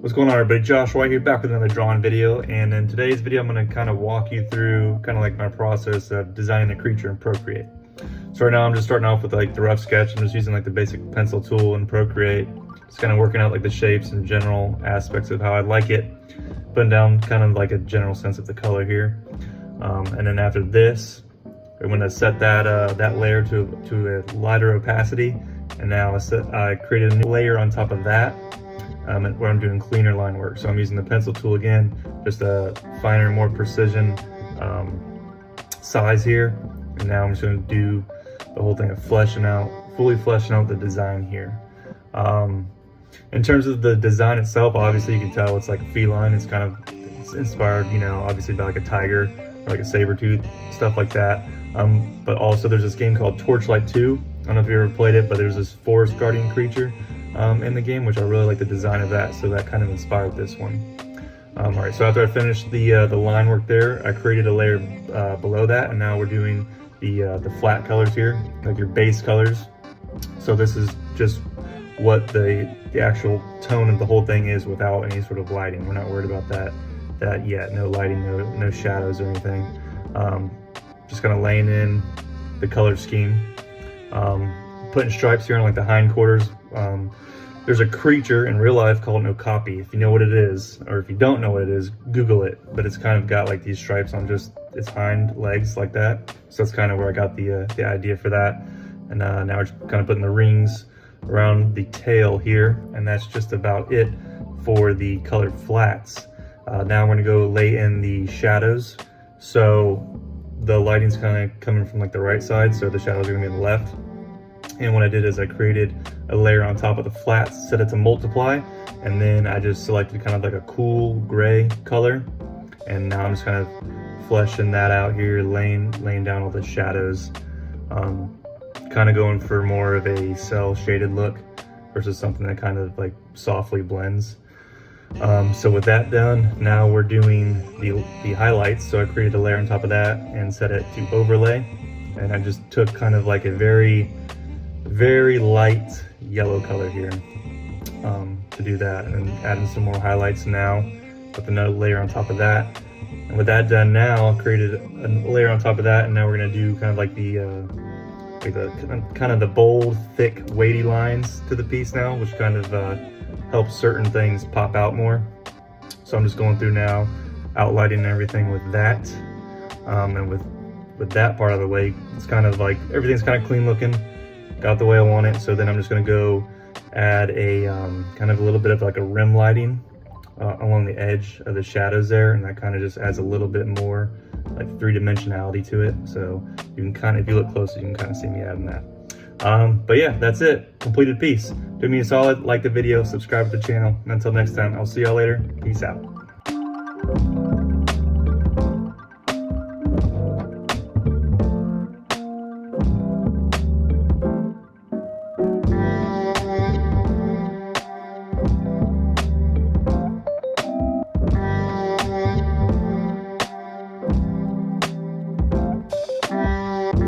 What's going on, everybody? Josh White here, back with another drawing video. And in today's video, I'm going to kind of walk you through kind of like my process of designing a creature in Procreate. So right now I'm just starting off with like the rough sketch. I'm just using like the basic pencil tool in Procreate. Just kind of working out like the shapes and general aspects of how I like it. Putting down kind of like a general sense of the color here. And then after this, I'm going to set that layer to a lighter opacity. And now I created a new layer on top of that. Where I'm doing cleaner line work. So I'm using the pencil tool again, just a finer, more precision size here. And now I'm just going to do the whole thing of fully fleshing out the design here. In terms of the design itself, obviously you can tell it's like feline. It's inspired, you know, obviously by like a tiger or like a saber tooth, stuff like that. But also there's this game called Torchlight 2. I don't know if you ever played it, but there's this forest guardian creature in the game, which I really like the design of that, so that kind of inspired this one. All right, so after I finished the line work there, I created a layer below that, and now we're doing the flat colors here, like your base colors. So this is just what the actual tone of the whole thing is without any sort of lighting. We're not worried about that yet. No lighting, no shadows or anything. Just kind of laying in the color scheme. Putting stripes here on like the hindquarters. There's a creature in real life called an okapi. If you know what it is, or if you don't know what it is, Google it. But it's kind of got like these stripes on just its hind legs like that. So that's kind of where I got the idea for that. And now we're just kind of putting the rings around the tail here. And that's just about it for the colored flats. Now we're gonna go lay in the shadows. So the lighting's kind of coming from like the right side, so the shadows are gonna be on the left. And what I did is I created a layer on top of the flats, set it to multiply, and then I just selected kind of like a cool gray color. And now I'm just kind of fleshing that out here, laying down all the shadows, kind of going for more of a cell shaded look versus something that kind of like softly blends. So with that done, now we're doing the highlights. So I created a layer on top of that and set it to overlay. And I just took kind of like a very light yellow color here to do that, and then adding some more highlights now with another layer on top of that. And with that done now, I created a layer on top of that, and now we're gonna do kind of like the bold, thick, weighty lines to the piece now, which kind of helps certain things pop out more. So I'm just going through now, outlining everything with that, and with that part of the way, it's kind of like everything's kind of clean looking. Got the way I want it. So then I'm just going to go add a kind of a little bit of like a rim lighting along the edge of the shadows there, and that kind of just adds a little bit more like three-dimensionality to it. So you can kind of, if you look closer, you can kind of see me adding that. But yeah, that's it. Completed piece. Do me a solid, like the video, subscribe to the channel, and until next time, I'll see y'all later. Peace out.